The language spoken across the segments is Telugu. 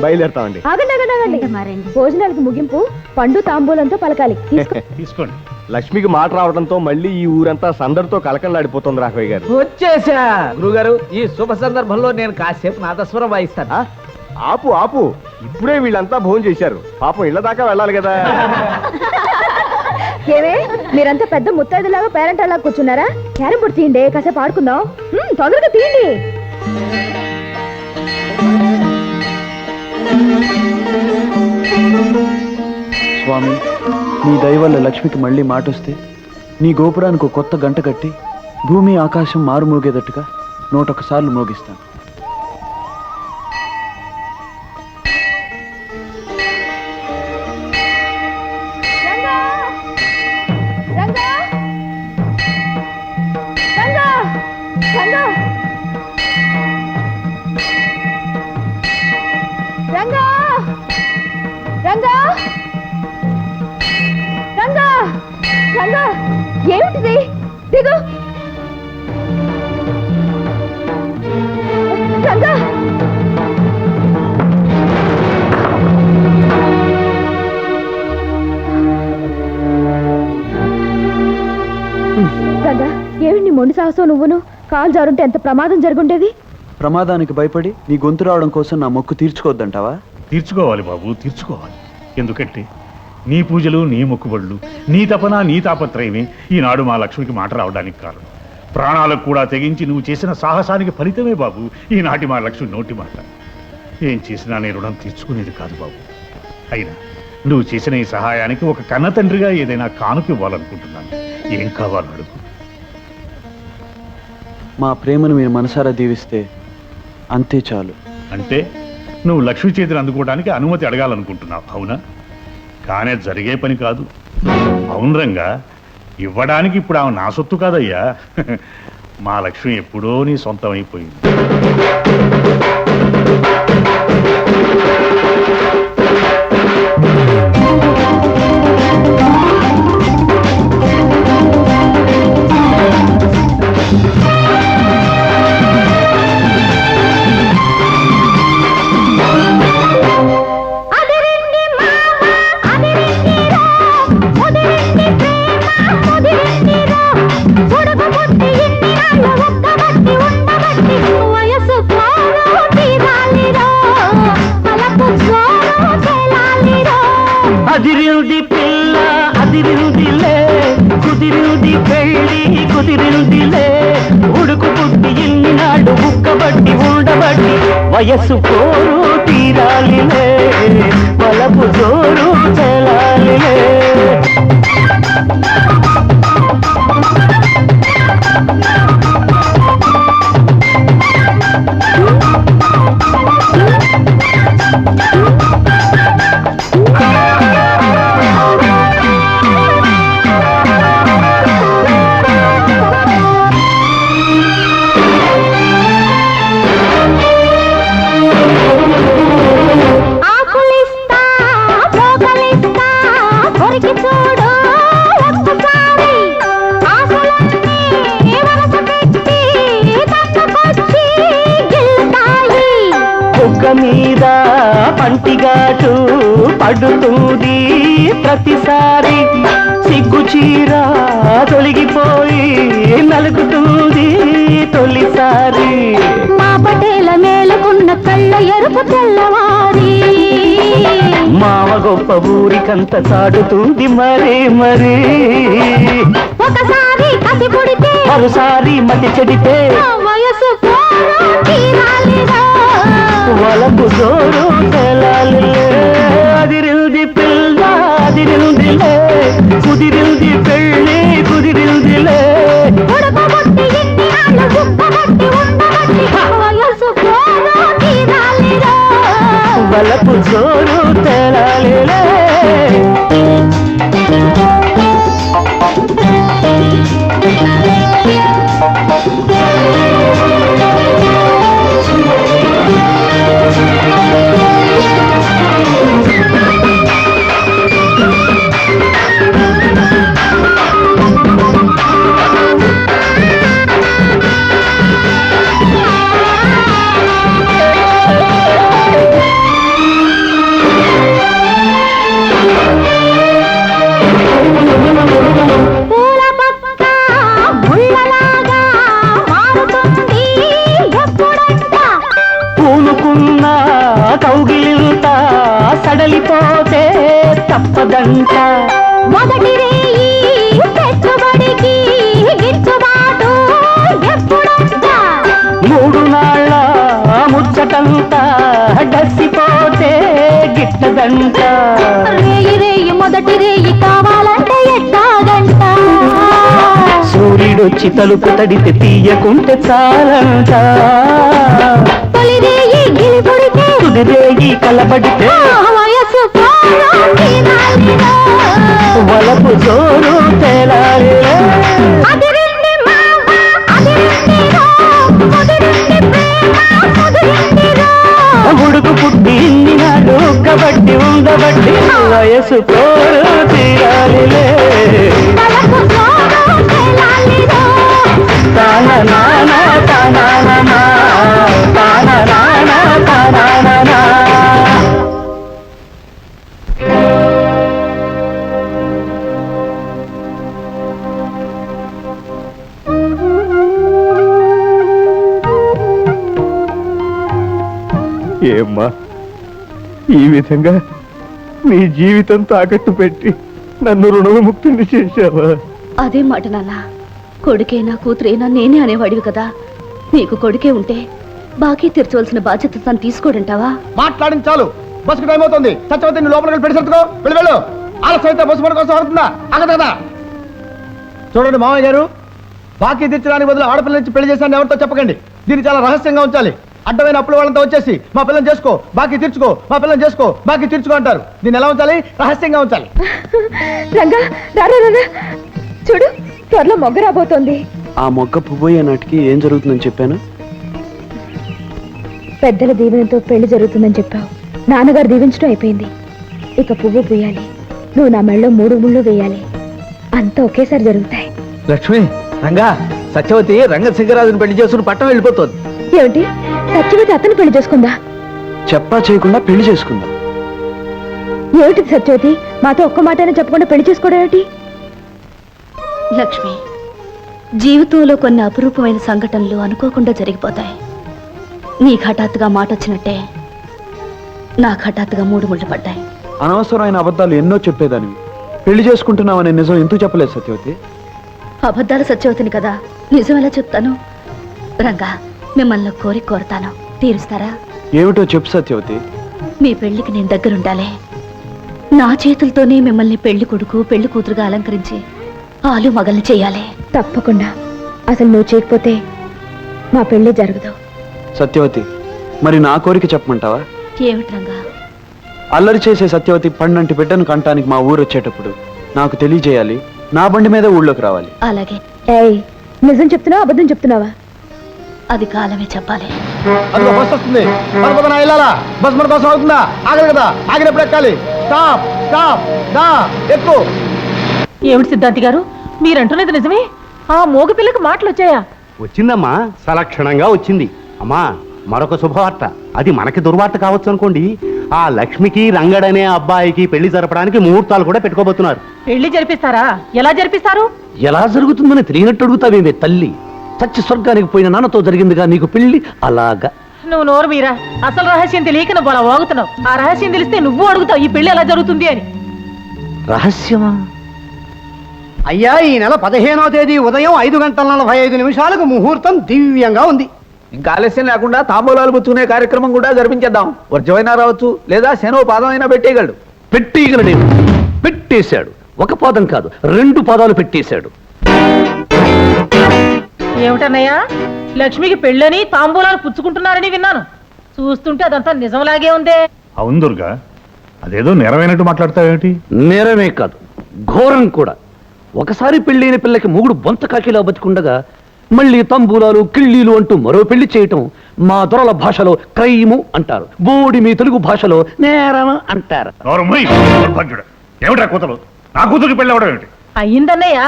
బయలుదేరుతామండి. ఆగండి ఆగండి ఆగండి, భోజనాలకు ముగింపు పండు తాంబూలంతో పలకాలి. తీసుకోండి. లక్ష్మికి మాట రావడంతో మళ్ళీ ఈ ఊరంతా సందడితో కలకలాడిపోతుంది రాఘవయ్య గారు. వచ్చేసా గురుగారు. ఈ శుభ సందర్భంలో నేను కాసేపు నాదస్వరం వాయిస్తాను. ఆపు ఆపు, ఇప్పుడే వీళ్ళంతా భోజనం చేశారు, పాపం ఇళ్ళ దాకా వెళ్ళాలి కదా. ఏవే మీరంతా పెద్ద ముత్తైదులాగా పేరెంట్ అలా కూర్చున్నారా? క్యారం బోర్డు తీయండి, కాసేపు ఆడుకుందాం. తొందరగా తీయండి. స్వామి, నీ దయ వల్ల లక్ష్మికి మళ్ళీ మాట వస్తే నీ గోపురానికి ఒక కొత్త గంట కట్టి భూమి ఆకాశం మారుమోగేటట్టుగా 101 సార్లు మోగిస్తాను. ఏమిటిది? దిగు రంగా. రంగా, ఏమిటి నీ మొండి సాహసం? నువ్వును కాలు జారుంటే ఎంత ప్రమాదం జరుగుండేది. ప్రమాదానికి భయపడి నీ గొంతు రావడం కోసం నా మొక్కు తీర్చుకోవద్దంటావా? తీర్చుకోవాలి బాబు, తీర్చుకోవాలి. ఎందుకంటే నీ పూజలు, నీ మొక్కుబడులు, నీ తపన, నీ తాపత్రయమే ఈనాడు మా లక్ష్మికి మాట రావడానికి కారణం. ప్రాణాలకు కూడా తెగించి నువ్వు చేసిన సాహసానికి ఫలితమే బాబు ఈనాటి మా లక్ష్మి నోటి మాట. ఏం చేసినా నీ రుణం తీర్చుకునేది కాదు బాబు. అయినా నువ్వు చేసిన ఈ సహాయానికి ఒక కన్న తండ్రిగా ఏదైనా కానుక ఇవ్వాలనుకుంటున్నాను. ఏం కావాలో అడుగు. మా ప్రేమను మీరు మనసారా దీవిస్తే అంతే చాలు. అంటే నువ్వు లక్ష్మి చేతిని అందుకోవడానికి అనుమతి అడగాలనుకుంటున్నావు, అవునా? కానే జరిగే పని కాదు. అవును రంగా, ఇవ్వడానికి ఇప్పుడు ఆమె నా సొత్తు కాదయ్యా. మా లక్ష్మి ఎప్పుడో నీ సొంతం అయిపోయింది. అదిరింది పిల్ల అదిరిందిలే, కుదిరింది పెళ్ళి కుదిరిందిలే, ఉడుకు పుట్టి ఇన్ని నాడు బుక్కబట్టి ఉండబట్టి వయస్సు కోరు తీరాలిలే, వలపు జోరు చెలాలిలే. మీద పంటిగాటు పడుతుంది ప్రతిసారి, సిగ్గు చీర తొలగిపోయి నలుగుతుంది తొలిసారి. మా పటేల మేలుకున్న కళ్ళ ఎరుపు తెల్లవారి, మావ గొప్ప ఊరికంత చాటుతుంది మరీ మరీ. ఒకసారి కసి పుడితే మరోసారి మతి చెడితే వయసు తీరాలిరా, వలపు జోరు తెలాలిలే. అదిరింది పిల్ల అదిరిందిలే, కుదిరింది పెళ్ళి కుదిరిందిలే, ఉడకబొట్టి ఇన్ని ఆళ్ళు గుప్పబట్టి ఉండబట్టి వయసు తీరాలిరా, వలపు జోరు తెలాలిలే. ఉన్నా కౌగిలింత సడలిపోతే తప్పదంట. మొదటి రేయి పెట్టుబడికి గిట్టుబాటు ఎప్పుడంట? 3 నాళ్ళ ముచ్చటంతా డస్సిపోతే గిట్టదంట. రేయి రేయి మొదటి రేయి కావాలంటే ఎట్టాగంట? సూర్యుడొచ్చి తలుపు తడితే తీయకుంటే చాలంట. తొలి రేయి గిలిపుడితే తుది రేగి కలబడితే వయసు పోరు తీరాలిరా. వలపు జోరు తేలాలిరా. అదిరింది మావ అదిరిందిరో, ముదిరింది ప్రేమ ముదిరిందిరో. ఉడుకు పుట్టి ఇన్ని నాడు కబడ్డీ ఉండబట్టి వయసు పోరు తీరాలిలే. వలపు జోరు తేలాలిరో. తాన నాన తానానా తాన నాన తానానా. ఏమ్మా ఈ విధంగా నీ జీవితం తాకట్టు పెట్టి నన్ను రుణవిముక్తిని చేశావా? అదే మాట నాన్న, కొడుకేనా కూతురేనా నేనే అనేవాడివి కదా. నీకు కొడుకే ఉంటే బాకీ తీర్చవలసిన బాధ్యత తను తీసుకోడంటావా? మాట్లాడింది చాలు, బస్సు టైం అవుతుంది. సత్యవతి నీ లోపలికి పెట్టి సర్దుకో, వెళ్ళి వెళ్ళు. ఆలస్యం అయితే బస్సు మన కోసం అవుతుందా? అగదు కదా. చూడండి మామయ్య గారు, బాకీ తీర్చడానికి బదులు ఆడపిల్ల నుంచి పెళ్లి చేశాను ఎవరితో చెప్పకండి. దీన్ని చాలా రహస్యంగా ఉంచాలి. అడ్డమైన అప్పుల వాళ్ళంతా వచ్చేసి మా పిల్లని చేసుకో బాకీ తీర్చుకో, మా పిల్లని చేసుకో బాకీ తీర్చుకో అంటారు. దీన్ని ఎలా ఉంచాలి? రహస్యంగా ఉంచాలి. రంగా రారా రారా, చూడు త్వరలో మొగ్గ రాబోతోంది. ఆ మొగ్గ పువ్వయ్యే నాటికి ఏం జరుగుతుందని చెప్పాను? పెద్దల దీవెనతో పెళ్లి జరుగుతుందని చెప్పావు. నాన్నగారు దీవించడం అయిపోయింది. ఇక పువ్వు పూయాలి, నువ్వు నా మెళ్ళలో 3 ముళ్ళు వేయాలి. అంతా ఒకేసారి జరుగుతాయి. లక్ష్మి, రంగా, సత్యవతి రంగశంకరాజుని పెళ్లి చేసుకుని పట్టం వెళ్ళిపోతుంది. ఏమిటి, సత్యవతి అతను పెళ్లి చేసుకుందా? చెప్పా చేయకుండా పెళ్లి చేసుకుందాం. ఏమిటి సత్యవతి, మాతో ఒక్క మాటైనా చెప్పకుండా పెళ్లి చేసుకోవడం ఏమిటి? లక్ష్మి, జీవితంలో కొన్ని అపురూపమైన సంఘటనలు అనుకోకుండా జరిగిపోతాయి. నీకు హఠాత్తుగా మాట వచ్చినట్టే నాకు హఠాత్తుగా 3 ముళ్ళు పడ్డాయి. అనవసరమైన అబద్ధాలు ఎన్నో చెప్పేదానివి. పెళ్లి చేసుకుంటున్నావనే నిజం ఎందుకు చెప్పలేదు సత్యవతి? అబద్ధాలు సత్యవతిని కదా, నిజం ఎలా చెప్తాను? రంగా, మిమ్మల్ని కోరతాను, తీరుస్తారా? ఏమిటో చెప్పు సత్యవతి. మీ పెళ్లికి నేను దగ్గరుండాలి. నా చేతులతోనే మిమ్మల్ని పెళ్లి కొడుకు పెళ్లి కూతురుగా అలంకరించి ఆలు మగల్ని చేయాలి. తప్పకుండా. అసలు నువ్వు చేయకపోతే మా పెళ్లి జరగదు. సత్యవతి, మరి నా కోరిక చెప్పమంటావా? ఏమిటి రంగా? అల్లరి చేసే సత్యవతి పండంటి బిడ్డను కంటానికి మా ఊరు వచ్చేటప్పుడు నాకు తెలియజేయాలి. నా బండి మీద ఊళ్ళోకి రావాలి. అలాగే. ఏయ్, నిజం చెప్తున్నావా అబద్ధం చెప్తున్నావా? అది కాలమే చెప్పాలి. అదిగో బస్సు వస్తుంది. మన పక్కన వెళ్ళాలా? బస్సు మన కోసం అవుతుందా? ఆగదు కదా, ఆగినప్పుడు ఎక్కాలి. స్టాప్ స్టాప్ దా ఎక్కు. ఏమిటి సిద్ధాంతి గారు, మీరంటున్నది నిజమే? ఆ మోగ పిల్లకి మాటలు వచ్చాయా? వచ్చిందమ్మా, సలక్షణంగా వచ్చింది. అమ్మా, మరొక శుభవార్త. అది మనకి దుర్వార్త కావచ్చు అనుకోండి. ఆ లక్ష్మికి రంగడనే అబ్బాయికి పెళ్లి జరపడానికి ముహూర్తాలు కూడా పెట్టుకోబోతున్నారు. పెళ్లి జరిపిస్తారా? ఎలా జరిపిస్తారు? ఎలా జరుగుతుందని తెలియనట్టు అడుగుతావేమే తల్లి? చచ్చి స్వర్గానికి పోయిన నాన్నతో జరిగిందిగా నీకు పెళ్లి. అలాగా నువ్వు నోరు మీరా, అసలు రహస్యం తెలియక నువ్వు అలా వాగుతున్నావు. ఆ రహస్యం తెలిస్తే నువ్వు అడుగుతావు ఈ పెళ్లి ఎలా జరుగుతుంది అని. రహస్యమా? అయ్యా, ఈ నెల 15వ తేదీ ఉదయం 5:45 ముహూర్తం దివ్యంగా ఉంది. ఇంకా ఆలస్యం లేకుండా తాంబూలాలు పుచ్చుకునే కార్యక్రమం కూడా జరిపించేద్దాం. వర్జమైనా రావచ్చు, లేదా శనో పాదం అయినా పెట్టేయగలడు. పెట్టేయగలడేమో. పెట్టేశాడు. ఒక పాదం కాదు, 2 పాదాలు పెట్టేశాడు. ఏమిటన్నయ్యా, లక్ష్మికి పెళ్ళని తాంబూలాలు పుచ్చుకుంటున్నారని విన్నాను. చూస్తుంటే అదంతా నిజంలాగే ఉందే. అవును దుర్గా, అదేదో నెరవేనట్టు మాట్లాడతావేమిటి? నేరమే కాదు, ఘోరం కూడా. ఒకసారి పెళ్ళైన పిల్లకి మొగుడు బొంత కాకిలా బతికుండగా మళ్ళీ తంబూలాలు కిళ్ళీలు అంటూ మరో పెళ్లి చేయటం మా దొరల భాషలో క్రైము అంటారు. బోడి మీ తెలుగు భాషలో నేరం అంటారు. ఏమిటా కూతురు? నా కూతురికి పెళ్ళి అవడం ఏమిటి? అయ్యిందన్నయ్య,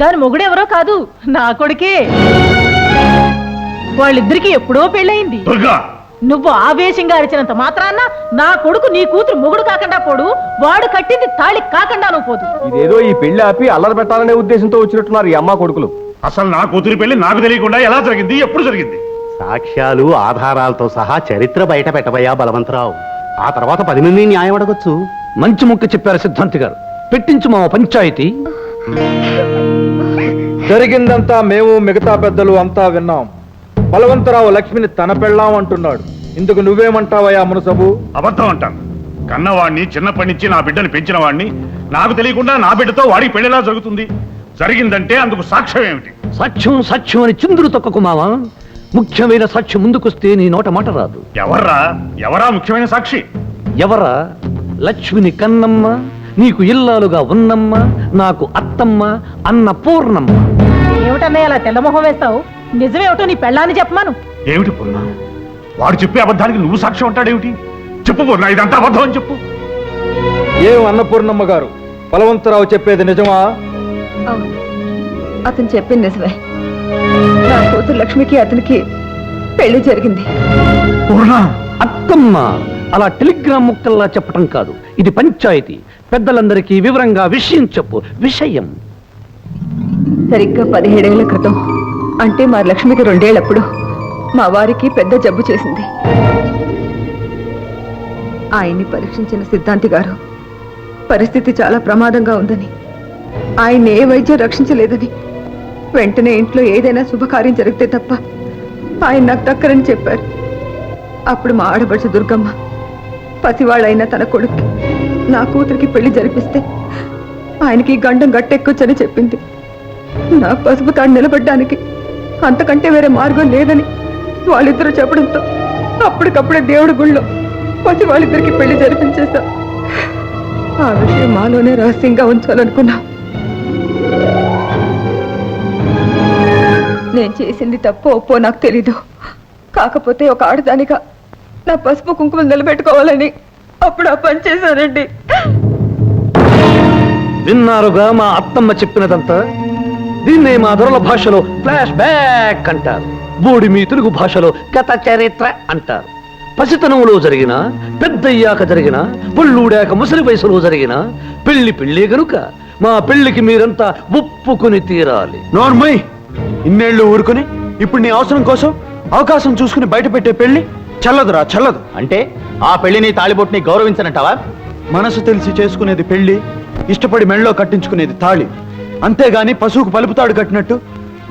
దాని మొగుడెవరో కాదు, నా కొడుకే. వాళ్ళిద్దరికి ఎప్పుడో పెళ్ళయింది. దుర్గా, నువ్వు ఆవేశంగా అరిచినంత మాత్రాన నా కొడుకు నీ కూతురు మొగుడు కాకుండా పోడు, వాడు కట్టింది తాళి కాకుండా నువ్వు పోదు. ఇదేదో ఈ పెళ్లి ఆపి అల్లరి పెట్టాలనే ఉద్దేశంతో వచ్చినట్టున్నారు ఈ అమ్మ కొడుకులు. అసలు నా కూతురి పెళ్లి నాకు తెలియకుండా ఎలా జరిగింది, ఎప్పుడు జరిగింది? సాక్ష్యాలు ఆధారాలతో సహా చరిత్ర బయట పెట్టబోయా బలవంతరావు. ఆ తర్వాత 10 మంది న్యాయం అడగొచ్చు. మంచి ముక్క చెప్పారు సిద్ధాంతి గారు. పెట్టించు మా పంచాయతీ. జరిగిందంతా మేము మిగతా పెద్దలు అంతా విన్నాం. బలవంతరావు లక్ష్మిని తన పెళ్ళాం అంటున్నాడు. ఇందుకు నువ్వేమంటావయ్యా మునసబు? అబద్ధం అంటాను. కన్నవాడిని చిన్నప్పటి నుంచి నా బిడ్డని పెంచిన వాడిని నాకు తెలియకుండా నా బిడ్డతో వాడికి పెళ్లిలా జరుగుతుంది. జరిగిందంటే అందుకు సాక్ష్యం ఏమిటి? సాక్ష్యం సాక్ష్యం అని చిందులు తొక్కకు మావా. ముఖ్యమైన సాక్ష్యం ముందుకొస్తే నీ నోట మాట రాదు. ఎవరా ముఖ్యమైన సాక్షి? ఎవరా? లక్ష్మిని కన్నమ్మ, నీకు ఇల్లాలుగా ఉన్నమ్మ, నాకు అత్తమ్మ, అన్న పూర్ణమ్మ. ఏమిటన్నయ్య అలా తెల్లమొహం వేస్తావు? నిజమేమిటో నీ పెళ్ళాన్ని చెప్పమాను. ఏమిటి పూర్ణ? వాడు చెప్పే అబద్ధానికి నువ్వు సాక్ష్యం అంటాడేమిటి? చెప్పు పూర్ణ, ఇదంతా అబద్ధం అని చెప్పు. ఏం అన్నపూర్ణమ్మ గారు, బలవంతరావు చెప్పేది నిజమా? అవును, అతను చెప్పింది నిజమే. నా కూతురు లక్ష్మికి అతనికి పెళ్లి జరిగింది. పూర్ణ, అత్తమ్మ అలా టెలిగ్రామ్ ముక్కల్లా చెప్పటం కాదు. ఇది పంచాయతీ. పెద్దలందరికీ వివరంగా విషయం చెప్పు. విషయం సరిగ్గా 17 ఏళ్ల క్రితం, అంటే మా లక్ష్మికి 2 ఏళ్లప్పుడు మా వారికి పెద్ద జబ్బు చేసింది. ఆయన్ని పరీక్షించిన సిద్ధాంతి గారు పరిస్థితి చాలా ప్రమాదంగా ఉందని, ఆయన ఏ వైద్యం రక్షించలేదని, వెంటనే ఇంట్లో ఏదైనా శుభకార్యం జరిగితే తప్ప ఆయన నాకు దక్కరని చెప్పారు. అప్పుడు మా ఆడపడుచు దుర్గమ్మ పసివాళ్ళైన తన కొడుక్కి నా కూతురికి పెళ్లి జరిపిస్తే ఆయనకి గండం గట్టెక్కొచ్చని చెప్పింది. నా పసుపు తాడు నిలబడ్డానికి అంతకంటే వేరే మార్గం లేదని వాళ్ళిద్దరూ చెప్పడంతో అప్పటికప్పుడే దేవుడి గుళ్ళో పసి వాళ్ళిద్దరికి పెళ్లి జరిపించేశా. ఆ విషయం మాలోనే రహస్యంగా ఉంచాలనుకున్నా. నేను చేసింది తప్పో ఒప్పో నాకు తెలీదు. కాకపోతే ఒక ఆడదానిగా నా పసుపు కుంకుమలు నిలబెట్టుకోవాలని అప్పుడు ఆ పని చేశానండి. విన్నారుగా మా అత్తమ్మ చెప్పినదంతా. దీన్నే మా దొరల భాషలో ఫ్లాష్ బ్యాక్ అంటారు. బోడి మీ తెలుగు భాషలో గత చరిత్ర అంటారు. పసితనంలో జరిగిన, పెద్దయ్యాక జరిగిన, పుళ్ళూడాక ముసలి వయసులో జరిగిన పెళ్లి గనుక మా పెళ్లికి మీరంతా ఒప్పుకుని తీరాలి. నోర్మయ్, ఇన్నేళ్లు ఊరుకుని ఇప్పుడు నీ అవసరం కోసం అవకాశం చూసుకుని బయట పెట్టే పెళ్లి చల్లదురా, చల్లదు. అంటే ఆ పెళ్లిని తాళిబొట్టుని గౌరవించనంటావా? మనసు తెలిసి చేసుకునేది పెళ్లి, ఇష్టపడి మెళ్ళలో కట్టించుకునేది తాళి. అంతేగాని పశువుకు పలుపుతాడు కట్టినట్టు,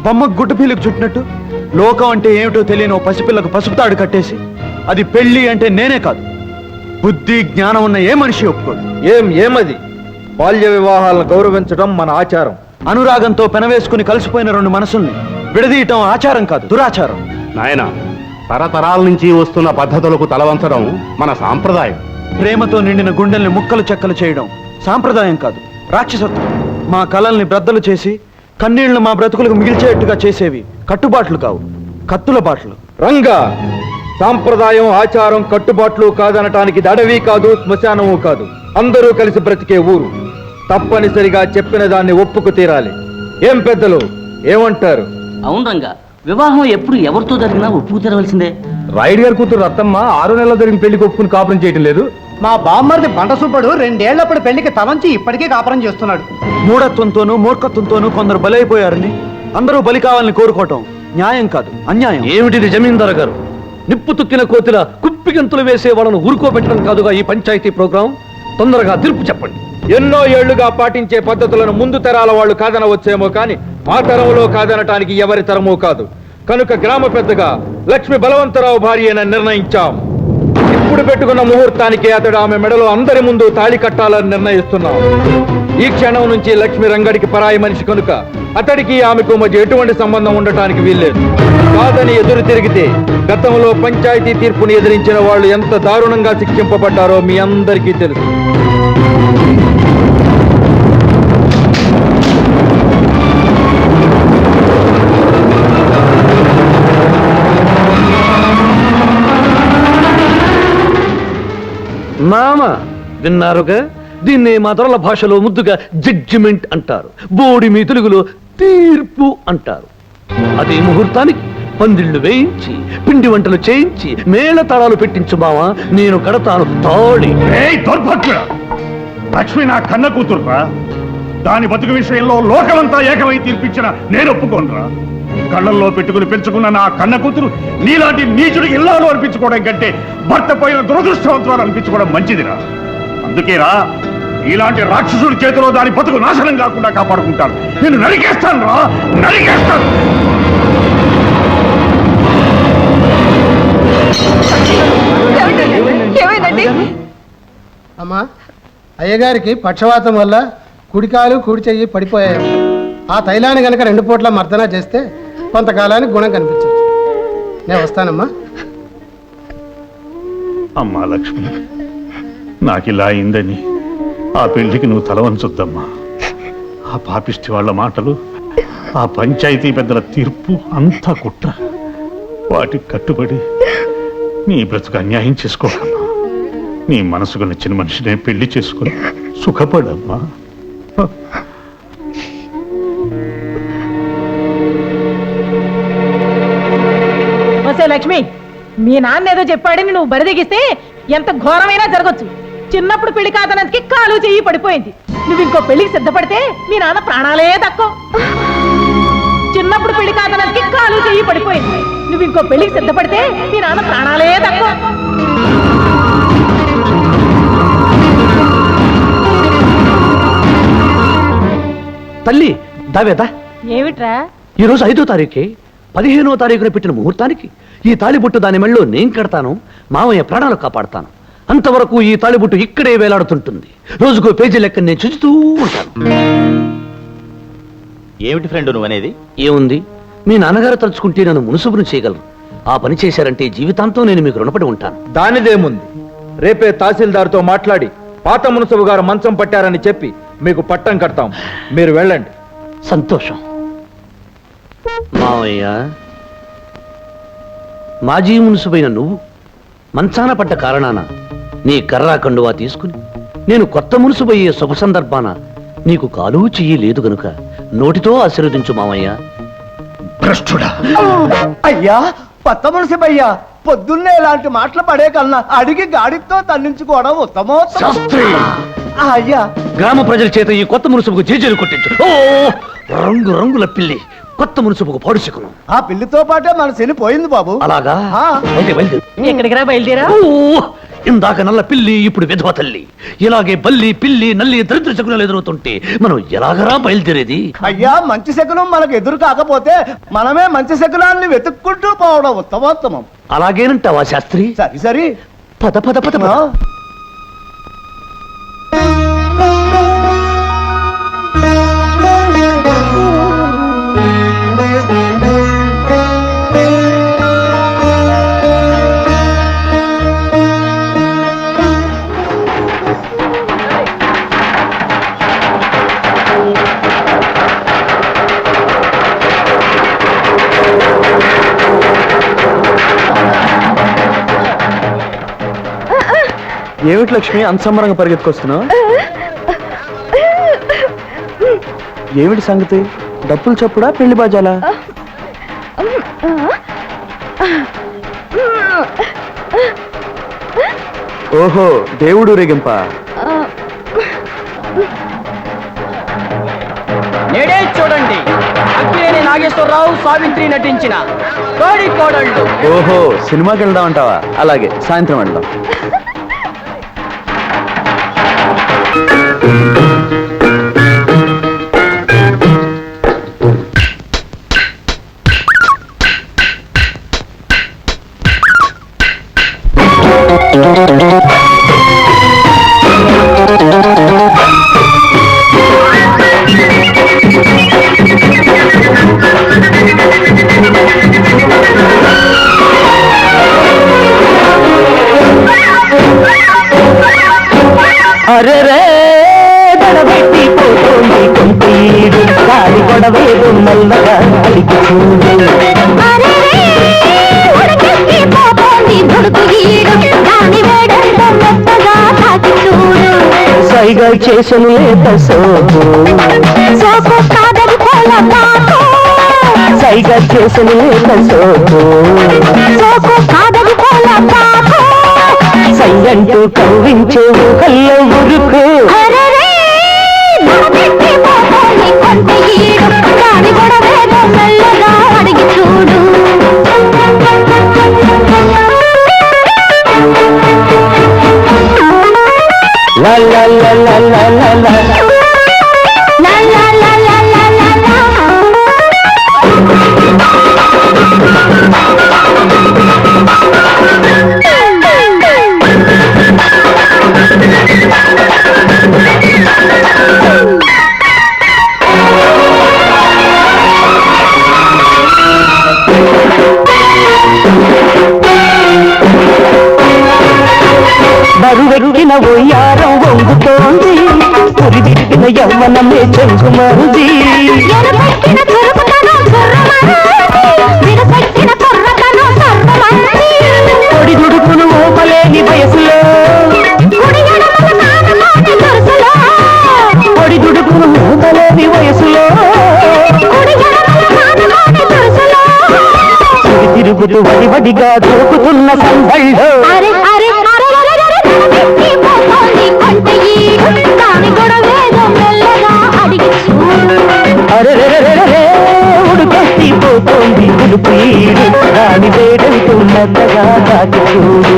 బొమ్మకు గుడ్డపీలకు చుట్టినట్టు, లోకం అంటే ఏమిటో తెలియని ఓ పసిపిల్లకు పసుపుతాడు కట్టేసి అది పెళ్లి అంటే నేనే కాదు, బుద్ధి జ్ఞానం ఉన్న ఏ మనిషి ఒప్పుకోడు. ఏమది? బాల్య వివాహాలను గౌరవించడం మన ఆచారం. అనురాగంతో పెనవేసుకుని కలిసిపోయిన 2 మనసుల్ని విడదీయటం ఆచారం కాదు, దురాచారం. నాయన, తరతరాల నుంచి వస్తున్న పద్ధతులకు తలవంచడం మన సాంప్రదాయం. ప్రేమతో నిండిన గుండెల్ని ముక్కలు చెక్కలు చేయడం సాంప్రదాయం కాదు, రాక్షసత్వం. మా కలల్ని బ్రద్దలు చేసి కన్నీళ్లు మా బ్రతుకులకు మిగిల్చేట్టుగా చేసేవి కట్టుబాట్లు కావు, కత్తుల బాట్లు. రంగా, సాంప్రదాయం ఆచారం కట్టుబాట్లు కాదనటానికి అడవి కాదు, శ్మశానము కాదు, అందరూ కలిసి బ్రతికే ఊరు. తప్పనిసరిగా చెప్పిన దాన్ని ఒప్పుకు తీరాలి. ఏం పెద్దలు ఏమంటారు? అవును రంగా, వివాహం ఎప్పుడు ఎవరితో జరిగినా ఒప్పుకు తెరవలసిందే. రాయుడు గారి కూతురు రత్తమ్మ 6 నెలల్లో జరిగిన పెళ్లికి ఒప్పుకుని కాపురం చేయటం లేదు. మా బామ్మర్ది బంట సూపడు 2 ఏళ్లప్పుడు పెళ్లికి తలంచి ఇప్పటికీ కాపురం చేస్తున్నాడు. మూఢత్వంతోనూ మూర్ఖత్వంతోనూ కొందరు బలైపోయారని అందరూ బలి కావాలని కోరుకోవటం న్యాయం కాదు, అన్యాయం. ఏమిటిది జమీందారు గారు? నిప్పు తుక్కిన కోతిల కుప్పిగంతులు వేసే వాళ్ళను ఊరుకోబెట్టడం కాదుగా ఈ పంచాయతీ ప్రోగ్రాం. తొందరగా తీర్పు చెప్పండి. ఎన్నో ఏళ్లుగా పాటించే పద్ధతులను ముందు తరాల వాళ్ళు కాదనవచ్చేమో కానీ ఆ తరంలో కాదనటానికి ఎవరి తరమూ కాదు. కనుక గ్రామ పెద్దగా లక్ష్మి బలవంతరావు భార్య అని నిర్ణయించాం. ఇప్పుడు పెట్టుకున్న ముహూర్తానికి అతడు ఆమె మెడలో అందరి ముందు తాళి కట్టాలని నిర్ణయిస్తున్నాం. ఈ క్షణం నుంచి లక్ష్మి రంగడికి పరాయి మనిషి కనుక అతడికి ఆమెకు మధ్య ఎటువంటి సంబంధం ఉండటానికి వీల్లేదు. కాదని ఎదురు తిరిగితే గతంలో పంచాయతీ తీర్పుని ఎదిరించిన వాళ్ళు ఎంత దారుణంగా శిక్షింపబడ్డారో మీ అందరికీ తెలుసు. మామ, విన్నారుగా? దీన్నే మా దొరల భాషలో ముద్దుగా జడ్జిమెంట్ అంటారు. బోడి మీ తెలుగులో తీర్పు అంటారు. అదే ముహూర్తానికి పందిళ్లు వేయించి, పిండి వంటలు చేయించి, మేళతాళాలు పెట్టించు మావా. నేను కడతాను తాళి. లక్ష్మి నా కన్న కూతురురా. దాని బతుకు విషయంలో లోకమంతా ఏకమై తీర్పిచ్చిన నేను ఒప్పుకోనురా. కళ్ళల్లో పెట్టుకుని పెంచుకున్న నా కన్న కూతురు నీలాంటి నీచుడికి ఇల్లాలు అనిపించుకోవడం కంటే భర్త పోయిన దురదృష్టవంతులు అనిపించుకోవడం మంచిదిరా. అందుకేరా ఇలాంటి రాక్షసుడి చేతిలో దాని బతుకు నాశనం కాకుండా కాపాడుకుంటాను. నేను నరికేస్తాను రా, నరికేస్తాను. అమ్మా, అయ్యగారికి పక్షవాతం వల్ల కుడికాలు కుడి చెయ్యి పడిపోయాయి. ఆ తైలాన్ని గనక 2 పూట్ల మర్దన చేస్తే కొంతకాలానికి గుణం కనిపించచ్చు. నేను వస్తానమ్మా. అమ్మా లక్ష్మి, నాకిలా అయిందని ఆ పెళ్లికి నువ్వు తల వంచొద్దమ్మా. ఆ పాపిష్టి వాళ్ళ మాటలు, ఆ పంచాయతీ పెద్దల తీర్పు అంతా కుట్ర. వాటికి కట్టుబడి నీ బ్రతుకు అన్యాయం చేసుకోకమ్మా. నీ మనసుకు నచ్చిన మనిషినే పెళ్లి చేసుకుని సుఖపడమ్మా. లక్ష్మి, మీ నాన్న ఏదో చెప్పాడని నువ్వు బరిదిగిస్తే ఎంత ఘోరమైనా జరగచ్చు. చిన్నప్పుడు పెళ్లి కాదనందుకి కాలు చెయ్యి పడిపోయింది. నువ్వు ఇంకో పెళ్లికి సిద్ధపడితే మీ నాన్న ప్రాణాలే దక్కో. చిన్నప్పుడు పెళ్లి కాదనందుకి కాలు చెయ్యి పడిపోయింది. నువ్వు ఇంకో పెళ్లికి సిద్ధపడితే మీ నాన్న ప్రాణాలే దక్కో. తల్లి దావేదా, ఏమిట్రా? ఈరోజు 5వ తారీఖే, 15వ తారీఖున పెట్టిన ముహూర్తానికి ఈ తాళిబొట్టు దాని మెళ్ళో నేను కడతాను, మామయ్య ప్రాణాలు కాపాడతాను. అంతవరకు ఈ తాళిబొట్టు ఇక్కడే వేలాడుతుంటుంది. రోజుకో పేజీ లెక్క నేను చూస్తూ ఉంటాను. ఏమిటి ఫ్రెండ్ నువ్వనేది? ఏముంది, మీ నాన్నగారు తలుచుకుంటే నన్ను మునుసుబును చేయగలరు. ఆ పని చేశారంటే జీవితాంతం నేను మీకు రుణపడి ఉంటాను. దానిదేముంది, రేపే తహసీల్దార్తో మాట్లాడి పాత మునసబు గారు మంచం పట్టారని చెప్పి మీకు పట్టం కడతాం. మీరు వెళ్ళండి. సంతోషం. మావయ్య, మాజీ మునుసుబైన నువ్వు మంచాన పడ్డ కారణాన నీ కర్రా కండువా తీసుకుని నేను కొత్త మునుసుబయ్యే శుభ సందర్భాన నీకు కాలు చెయ్యి లేదు గనుక నోటితో ఆశీర్వదించు మావయ్య. భ్రష్టుడా! అయ్యా, కొత్త మున్సిపయ్యా, పొద్దున్నే ఇలాంటి మాటలు పడే కన్నా అడిగి గాడితో తన్నించుకోవడం శాస్త్రి! అయ్యా, గ్రామ ప్రజల చేత ఈ కొత్త మునుసుబుకు జేజేలు కొట్టించు. ఓ రంగు రంగుల పిల్లి కొత్త మునుసుబుకు పాడుచుకును. ఆ పిల్లితో పాటే మన శని పోయింది బాబు. అలాగా? అయితే బయలుదేరు. ఎక్కడికి రా బయలుదేరా? ఇందాక నల్ల పిల్లి, ఇప్పుడు విధవ తల్లి. ఇలాగే బల్లి, పిల్లి, నల్లి దరిద్ర శకునాలు ఎదురవుతుంటే మనం ఎలాగరా బయలుదేరేది? అయ్యా, మంచి శకునం మనకు ఎదురు కాకపోతే మనమే మంచి శకునాన్ని వెతుక్కుంటూ పోవడం ఉత్తమోత్తమం. అలాగేనంటావా శాస్త్రి? సరి సరి, పద పద పద పద. ఏమిటి లక్ష్మి అంత సంబరంగా పరిగెత్తుకొస్తున్నావు? ఏమిటి సంగతి? డప్పులు చప్పుడా, పెళ్లి బాజాలా? ఓహో, దేవుడు రేగింప. నేడే చూడండి, అక్కినేని నాగేశ్వరరావు, సావిత్రి నటించిన కోడి కోడళ్ళు. ఓహో, సినిమాకి వెళ్దాం అంటావా? అలాగే, సాయంత్రం వెళ్దాం. అరే రే గడబెట్టి పోతుంది కొంతీడు గాలి గొడవేదు నల్లగా అడిగి చూడు. సైగా చేసను లేత సోపు సైగా చేసను లేత సోపు సయ్యంటూ కవ్వించే కళ్ళ ఉరుకు. బరువెక్కిన ఒయ్యారం వంగుతోంది పురిదిరిగిన యవ్వనమే చెంగుమంది పొడి దుడుకును ఓపలేని వయసులో పొడి దుడుకును ఓపలేని వయసులో తిరుగుతూ వడివడిగా దూకుతున్న సందళ్ళో ఉడుకెత్తిపోతోంది ఉడుపు ఈడు దాని వేడంటూ మెత్తగా తాకి చూడు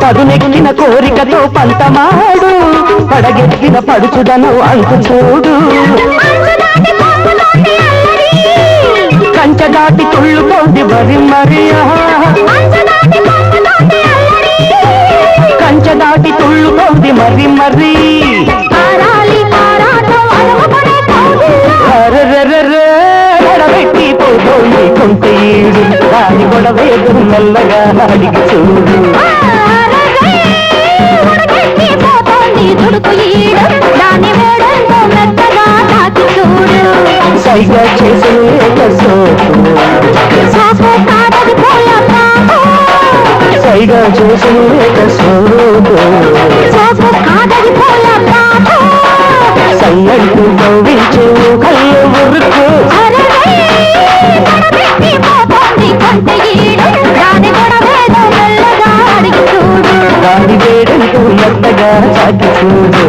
పదునెక్కిన కోరికతో పంతమాడు పడగెక్కిన పడుచుదను అంతు చూడు కంచదాటి తుళ్ళుతోంది మరి మరియా కంచదాటి తుళ్ళుతోంది మరి మరి ఎడబెట్టి పోతోంది కొంత ఈడు దాని గొడవేదు మెల్లగా అడిగి చూడు సైగా చేసిన సైగా చేసిన సయ్యంటూ కవ్వించే కళ్ళు ఉరుకు దాని వేడంటూ మెత్తగా చాకి చూడు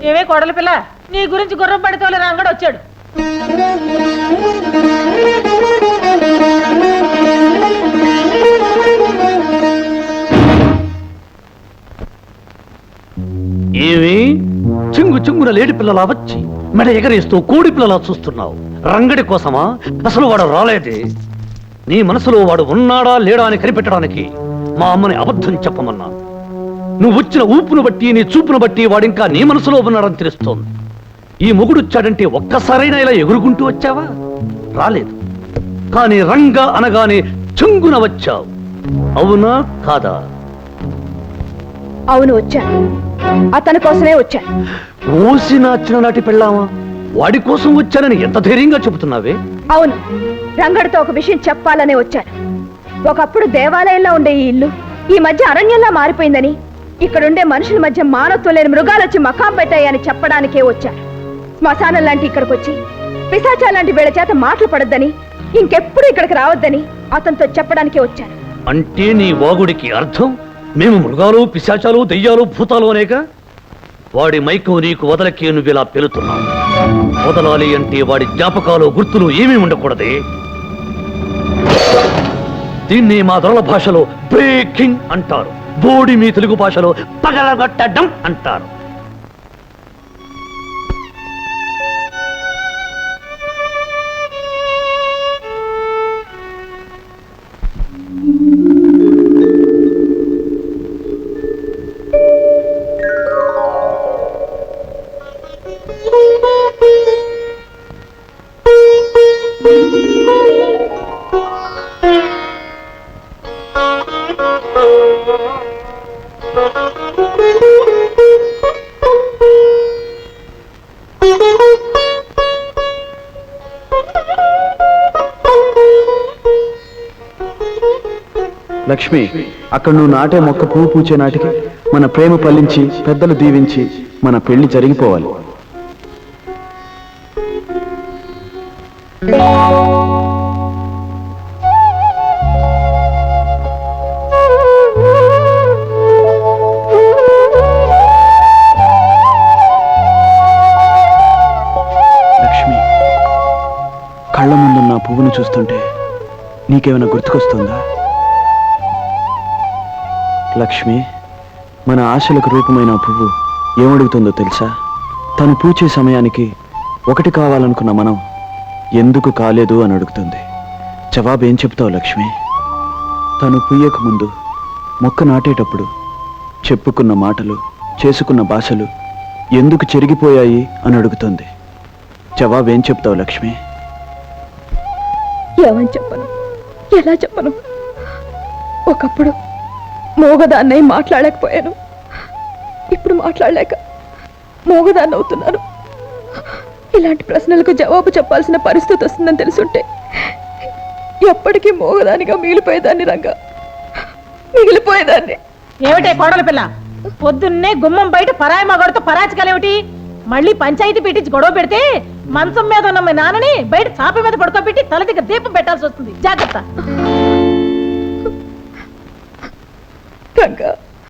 ఏమే కోడలి పిల్ల, నీ గురించి గుర్రం పడితోలే రంగడు వచ్చాడు. ఏమి చింగు చింగున లేడి పిల్లలా వచ్చి మెడ ఎగరేస్తూ కోడి పిల్లలా చూస్తున్నావు? రంగడి కోసమా? అసలు వాడు రాలేదే. నీ మనసులో వాడు ఉన్నాడా లేడా అని కనిపెట్టడానికి మా అమ్మని అబద్ధం చెప్పమన్నాను. నువ్వు వచ్చిన ఊపును బట్టి నీ చూపును బట్టి వాడింకా నీ మనసులో ఉన్నాడని తెలుస్తోంది. ఈ మొగుడొచ్చాడంటే ఒక్కసారైనా ఇలా ఎగురుకుంటూ వచ్చావా? రాలేదు. కానీ రంగ అనగానే చింగున వచ్చావు. అవునా కాదా? అవును, వచ్చాను. అతని కోసమే వచ్చాను. ఓసిన చిన్ననాటి పెళ్ళామా? వాడి కోసం వచ్చానని ఎంత ధైర్యంగా చెబుతున్నావే? అవును, రంగడితో ఒక విషయం చెప్పాలనే వచ్చాను. ఒకప్పుడు దేవాలయంలో ఉండే ఈ ఇల్లు ఈ మధ్య అరణ్యంలా మారిపోయిందని, ఇక్కడుండే మనుషుల మధ్య మానవత్వం లేని మృగాలు వచ్చి మకాం పెట్టాయని చెప్పడానికే వచ్చాను. శ్మశానం లాంటి ఇక్కడికి వచ్చి పిశాచాల లాంటి వీళ్ళ చేత మాటలు పడొద్దని, ఇంకెప్పుడు ఇక్కడికి రావద్దని అతనితో చెప్పడానికే వచ్చాను. అంటే నీ వాగుడికి అర్థం మేము మృగాలు పిశాచాలు దెయ్యాలు భూతాలు అనేక? వాడి మైకం నీకు వదలకే నువ్వు ఇలా పెలుతున్నావు. వదలాలి అంటే వాడి జ్ఞాపకాలు గుర్తులు ఏమీ ఉండకూడదే. దీన్ని మా దొరల భాషలో బ్రేకింగ్ అంటారు. బోడి మీ తెలుగు భాషలో పగలగొట్టడం అంటారు. లక్ష్మి, అక్కడ నువ్వు నాటే మొక్క పువ్వు పూచే నాటికి మన ప్రేమ ఫలించి పెద్దలు దీవించి మన పెళ్లి జరిగిపోవాలి. నీకేమైనా గుర్తుకొస్తుందా? లక్ష్మి, మన ఆశలకు రూపమైన ఆ పువ్వు ఏమడుగుతుందో తెలుసా? తను పూచే సమయానికి ఒకటి కావాలనుకున్న మనం ఎందుకు కాలేదు అని అడుగుతుంది. జవాబేం చెప్తావు లక్ష్మి? తను పుయ్యకు ముందు మొక్క నాటేటప్పుడు చెప్పుకున్న మాటలు, చేసుకున్న భాషలు ఎందుకు చెరిగిపోయాయి అని అడుగుతుంది. జవాబేం చెప్తావు లక్ష్మి? ఏమని చెప్పను, ఎలా చెప్పను? ఒకప్పుడు మోగదాన్నై మాట్లాడలేకపోయాను, ఇప్పుడు మాట్లాడలేక మోగదాన్ని అవుతున్నాను. ఇలాంటి ప్రశ్నలకు జవాబు చెప్పాల్సిన పరిస్థితి వస్తుందని తెలుసుంటే ఎప్పటికీ మోగదానిగా మిగిలిపోయేదాన్ని. రంగా, మిగిలిపోయేదాన్ని. ఏమిటే కోడల పిల్ల, పొద్దున్నే గుమ్మం బయట పరాయి మగడితో పరాచకాలేమిటి? మళ్ళీ పంచాయతీ పెట్టించి గొడవ పెడితే మంచం మీద ఉన్న మీ నాన్నని బయట చాప మీద పడుకోబెట్టి తల దగ్గర దీపం పెట్టాల్సి వస్తుంది. జాగ్రత్త. రంగా,